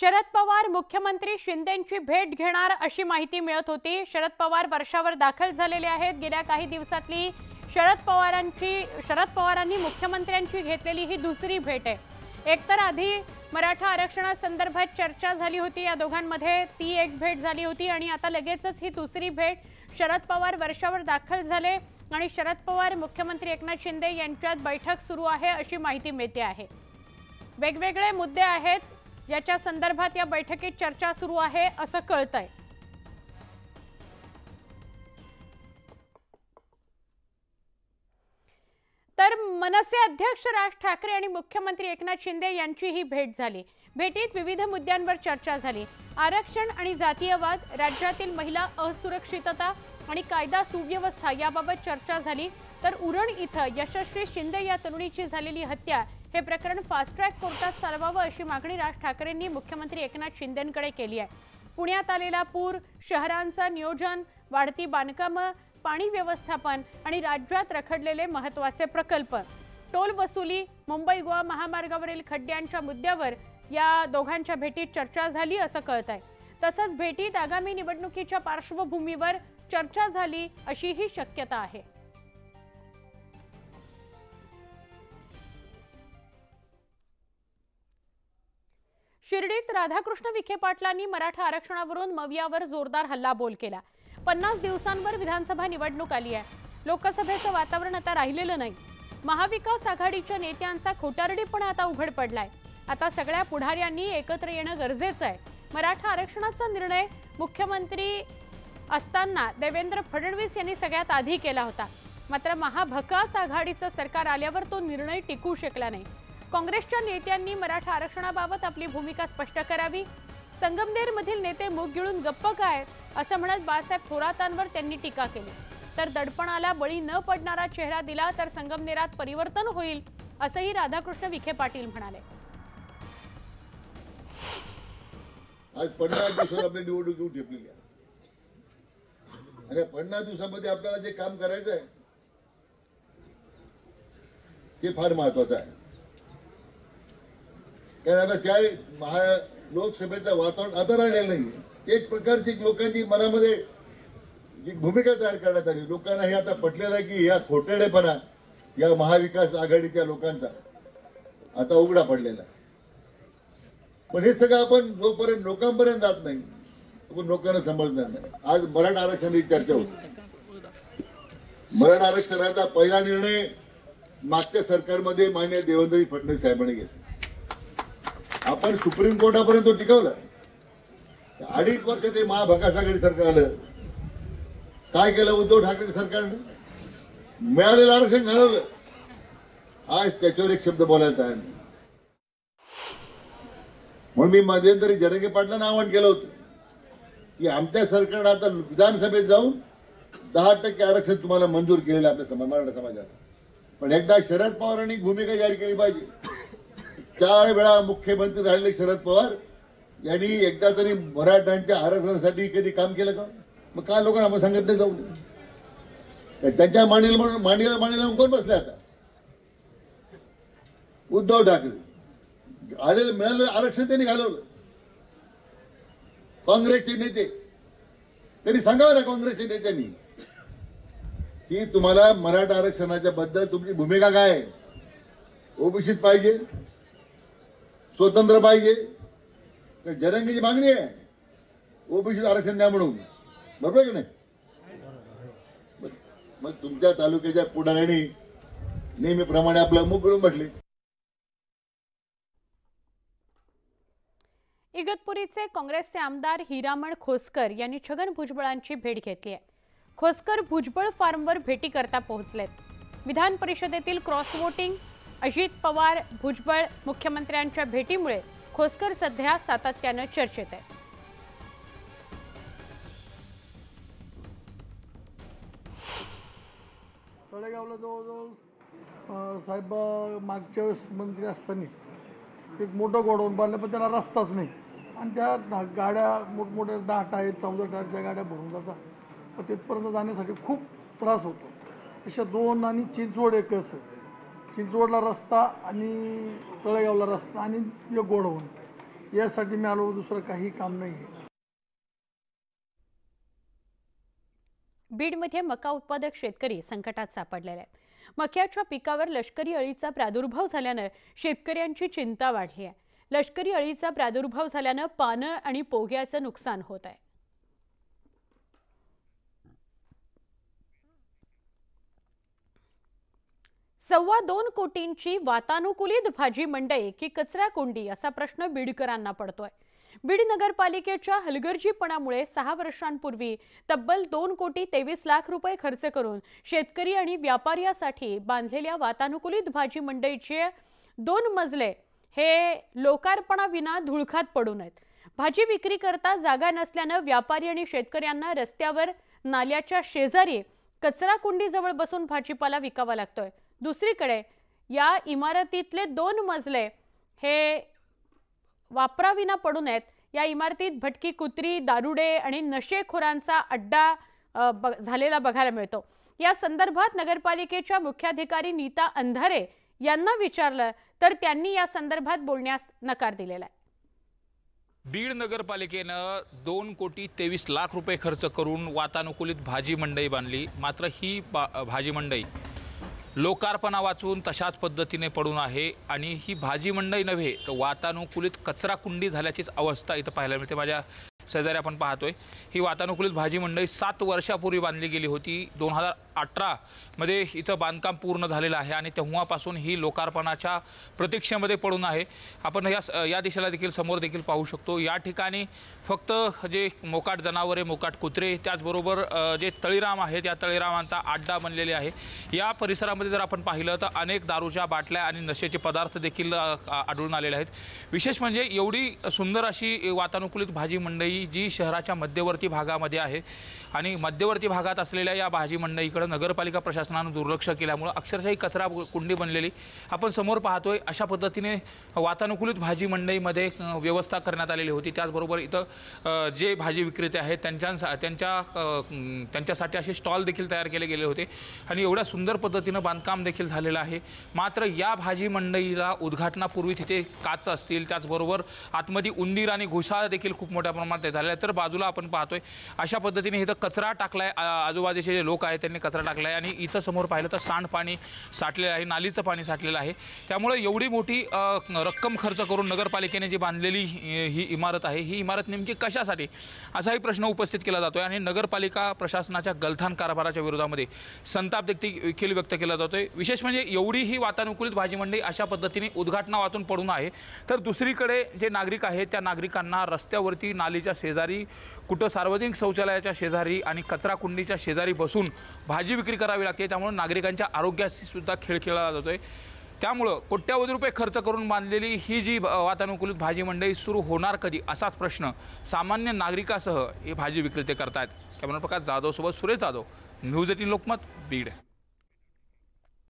शरद पवार मुख्यमंत्री शिंदेंची भेट घेणार अशी माहिती मिळत होती। शरद पवार वर्षावर दाखल झालेले आहेत। गेल्या काही दिवसातली शरद पवारांनी मुख्यमंत्र्यांची घेतलेली ही दुसरी भेट आहे। एकतर आधी मराठा आरक्षणासंदर्भात चर्चा झाली होती, या दोघांमध्ये ती एक भेट झाली होती आणि आता लगेचच ही दुसरी भेट। शरद पवार वर्षावर दाखल झाले आणि शरद पवार मुख्यमंत्री एकनाथ शिंदे यांच्यात बैठक सुरू आहे अशी माहिती मिळते आहे। वेगवेगळे मुद्दे आहेत याच्या संदर्भात या बैठकीत चर्चा सुरू आहे असं कळतंय। तर मनसे अध्यक्ष राज ठाकरे आणि मुख्यमंत्री एकनाथ शिंदे यांची ही भेट झाली। भेटीत विविध मुद्द्यांवर चर्चा झाली। आरक्षण आणि जातीयवाद, राज्यातील महिला असुरक्षितता आणि कायदा सुव्यवस्था याबाबत चर्चा झाली। तर उरण इथं यशस्वी शिंदे या तरुणीची झालेली हत्या हे प्रकरण फास्ट ट्रॅक कोर्टात चालवावं अशी मागणी राज ठाकरेंनी मुख्यमंत्री एकनाथ शिंदेंकडे केली आहे। पुण्यात आलेला पूर, शहरांचं नियोजन, वाढती बांधकामं, पाणी व्यवस्थापन आणि राज्यात रखडलेले महत्त्वाचे प्रकल्प, टोल वसुली, मुंबई गोवा महामार्गावरील खड्ड्यांच्या मुद्द्यावर या दोघांच्या भेटीत चर्चा झाली असं कळतंय। तसंच भेटीत आगामी निवडणुकीच्या पार्श्वभूमीवर चर्चा झाली अशीही शक्यता आहे। शिर्डीत राधाकृष्ण विखे पाटलांनी मराठा आरक्षणावरून मवियावर जोरदार हल्लाबोल केला। 50 दिवसांवर विधानसभा निवडणूक आली आहे। लोकसभेचं वातावरण आता राहिलेलं नाही। महाविकास आघाडीच्या नेत्यांचा खोटारडेपणा आता उघड पडलाय। आता सगळ्या पुढाऱ्यांनी एकत्र येणं गरजेचं आहे। मराठा आरक्षणाचा निर्णय मुख्यमंत्री असताना देवेंद्र फडणवीस यांनी सगळ्यात आधी केला होता, मात्र महाविकास आघाडीचं सरकार आल्यावर तो निर्णय टिकू शकला नाही। काँग्रेसच्या नेत्यांनी मराठा आरक्षणाबाबत आपली भूमिका स्पष्ट करावी। संगमनेरमधील नेते मूग गिळून गप्प काय असं म्हणत बाळासाहेब थोरातांवर त्यांनी टीका केली। तर दडपणाला बळी न पडणारा चेहरा दिला तर संगमनेरात परिवर्तन होईल असंही राधाकृष्ण विखे पाटील म्हणाले। आज 50 दिवसात आपली निवडणूक येऊन ठेपलेली आहे आणि 50 दिवसामध्ये आपल्याला जे काम करायचं आहे ते फार महत्वाचं आहे। कारण आता त्या लोकसभेचं वातावरण आता राहिलेलं नाही। एक प्रकारची लोकांची मनामध्ये जी भूमिका तयार करण्यात आली, लोकांना हे आता पटलेलं आहे की या खोटेडेपणा या महाविकास आघाडीच्या लोकांचा आता उघडा पडलेला आहे। पण हे सगळं आपण जोपर्यंत लोकांपर्यंत जात नाही आपण लोकांना समजणार नाही। आज मराठा आरक्षणाची चर्चा होती। मराठा आरक्षणाचा पहिला निर्णय मागच्या सरकारमध्ये माननीय देवेंद्र फडणवीस साहेबांनी घेतला। आपण सुप्रीम कोर्टापर्यंत तो टिकवला। 2.5 वर्ष ते महाविकास आघाडी सरकार आलं, काय केलं उद्धव ठाकरे सरकारने? मिळालेलं आरक्षण घालवलं। आज त्याच्यावर एक शब्द बोलायला तयार नाही। म्हणून मी मध्यंतरी जरांगे पाटलांना आवाहन केलं होतं की आमच्या सरकारने आता विधानसभेत जाऊन 10% आरक्षण तुम्हाला मंजूर केलेलं आपल्या मराठा समाजाला। पण एकदा शरद पवारांनी भूमिका जाहीर केली पाहिजे। 4 वेळा मुख्यमंत्री राहिले शरद पवार यांनी एकदा तरी मराठ्यांच्या आरक्षणासाठी कधी काम केलं का? मग काय लोकांना आपण सांगत नाही जाऊ? त्यांच्या मांडीला कोण बसले आता? उद्धव ठाकरे आलेलं मिळालेलं आरक्षण त्यांनी घालवलं। काँग्रेसचे नेते त्यांनी सांगावं ना, काँग्रेसच्या नेत्यांनी की तुम्हाला मराठा आरक्षणाच्या बद्दल तुमची भूमिका काय आहे? ओबीसीत पाहिजे, स्वतंत्र पाहिजे, जरांगेची मागणी आहे ओबीसी आरक्षण द्या म्हणून, बरोबर की नाही? मग तुमच्या तालुक्याच्या पुढाऱ्यांनी नेहमीप्रमाणे आपलं मुख गळून बसले। इगतपुरीचे काँग्रेसचे आमदार हिरामण खोसकर यांनी छगन भुजबळांची भेट घेतली आहे। खोसकर भुजबळ फार्मवर भेटी करता पोहोचलेत। विधान परिषदेतील क्रॉस वोटिंग, अजित पवार भुजबळ मुख्यमंत्र्यांच्या भेटीमुळे खोसकर सध्या सातत्याने चर्चेत आहे। तळेगावला जवळजवळ साहेब मागच्या वेळेस मंत्री असताना एक मोठं गोडाऊन बांधलं, पण त्याला रस्ताच नाही आणि त्या गाड्या मोठमोठ्या 10 टायर 14 टायरच्या गाड्या भरून जातात। पण तिथपर्यंत जाण्यासाठी खूप त्रास होतो। अशा 2 आणि चिंचवड एक चिंचवडला रस्ता आणि तळेगावला रस्ता आणि एक गोडाऊन यासाठी मी आलो, दुसरं काही काम नाही आहे. बीडमध्ये मका उत्पादक शेतकरी संकटात सापडलेले आहेत. मक्याच्या पिकावर लष्करी अळीचा प्रादुर्भाव झाल्यानं शेतकऱ्यांची चिंता वाढली आहे. लष्करी अळीचा प्रादुर्भाव झाल्यानं पानं आणि पोग्याचं नुकसान होत आहे. $2.25 कोटींची वातानुकूलित भाजी मंडई की कचरा कुंडी असा प्रश्न बीडकरांना पडतोय. बीड नगरपालिकेच्या हलगर्जीपणामुळे 6 वर्षांपूर्वी तब्बल $2.23 कोटी खर्च करून शेतकरी आणि व्यापाऱ्यासाठी बांधलेल्या वातानुकूलित भाजी मंडईचे 2 मजले हे लोकार्पणाविना धुळखात पडून आहेत. भाजी विक्री करता जागा नसल्यानं व्यापारी आणि शेतकऱ्यांना रस्त्यावर नाल्याच्या शेजारी कचरा कुंडीजवळ बसून भाजीपाला विकावा लागतोय. दुसरीकडे या इमारतीतले 2 मजले हे वापराविना पडून आहेत. या इमारतीत भटकी कुत्री, दारुडे आणि नशेखोरांचा अड्डा झालेला बघायला मिळतो. या संदर्भात नगरपालिकेच्या मुख्याधिकारी नीता अंधारे यांना विचारलं तर त्यांनी या संदर्भात बोलण्यास नकार दिलेला आहे. बीड नगरपालिकेनं $2.23 कोटी खर्च करून वातानुकूलित भाजी मंडई बांधली. मात्र ही भाजी मंडई लोकार्पणा वाचून तशाच पद्धतीने पडून आहे आणि ही भाजी मंडई नव्हे तर वातानुकूलित कचरा कुंडी झाल्याचीच अवस्था इथं पाहायला मिळते. माझ्या शेजारी आपण पाहतोय ही वातानुकूलित भाजी मंडई 7 वर्षापूर्वी बांधली गेली होती. 2018 मध्ये हिचं बांधकाम पूर्ण झालेलं आहे आणि तेव्हापासून ही लोकार्पणाच्या प्रतीक्षेमध्ये पडून आहे. आपण या दिशेला देखील समोर देखील पाहू शकतो. या ठिकाणी फक्त जे मोकाट जनावरे, मोकाट कुत्रे, त्याचबरोबर जे तळीराम आहेत या तळीरामांचा अड्डा बनलेले आहे. या परिसरामध्ये जर आपण पाहिलं तर अनेक दारूच्या बाटल्या आणि नशेचे पदार्थ देखील आढळून आलेले आहेत. विशेष म्हणजे एवढी सुंदर अशी वातानुकूलित भाजी मंडई जी शहराच्या मध्यवर्ती भागामध्ये आहे आणि मध्यवर्ती भागात असलेल्या या भाजी मंडईकडे नगरपालिका प्रशासनानं दुर्लक्ष केल्यामुळे अक्षरशः कचरा कुंडी बनलेली आपण समोर पाहतोय. अशा पद्धतीने वातानुकूलित भाजी मंडईमध्ये व्यवस्था करण्यात आलेली होती. त्याचबरोबर इथं जे भाजी विक्रेते आहेत त्यांच्यासाठी असे स्टॉल देखील तयार केले गेले होते आणि एवढ्या सुंदर पद्धतीनं बांधकाम देखील झालेलं आहे. मात्र या भाजी मंडईला उद्घाटनापूर्वी तिथे काच असतील, त्याचबरोबर आतमध्ये उंदीर आणि घुसाळ देखील खूप मोठ्या प्रमाणात झालेला आहे. तर बाजूला आपण पाहतोय अशा पद्धतीने इथं कचरा टाकलाय. आजूबाजूचे जे लोक आहेत त्यांनी कचरा टाकलाय आणि इथं समोर पाहिलं तर सांडपाणी साठलेलं आहे, नालीचं पाणी साठलेलं आहे. त्यामुळे एवढी मोठी रक्कम खर्च करून नगरपालिकेने जी बांधलेली ही इमारत आहे ही इमारत नेमकी कशासाठी असाही प्रश्न उपस्थित केला जातोय आणि नगरपालिका प्रशासनाच्या गलथान कारभाराच्या विरोधामध्ये संताप देखील व्यक्त केला जातोय. विशेष म्हणजे एवढी ही वातानुकूलित भाजी मंडई अशा पद्धतीने उद्घाटना वाचून पडून आहे. तर दुसरीकडे जे नागरिक आहेत त्या नागरिकांना रस्त्यावरती नालीच्या शेजारी, कुठं सार्वजनिक शौचालयाच्या शेजारी आणि कचरा कुंडीच्या शेजारी बसून भाजी विक्री करावी लागते. त्यामुळे नागरिकांच्या आरोग्याशी सुद्धा खेळ खेळला जातोय. त्यामुळं कोट्यावधी रुपये खर्च करून बांधलेली ही जी वातानुकूलित भाजी मंडई सुरू होणार कधी असाच प्रश्न सामान्य नागरिकासह हे भाजी विक्रेते करतात. कॅमेरा प्रकाश जाधव सोबत सुरेश जाधव, न्यूज 18 लोकमत, बीड.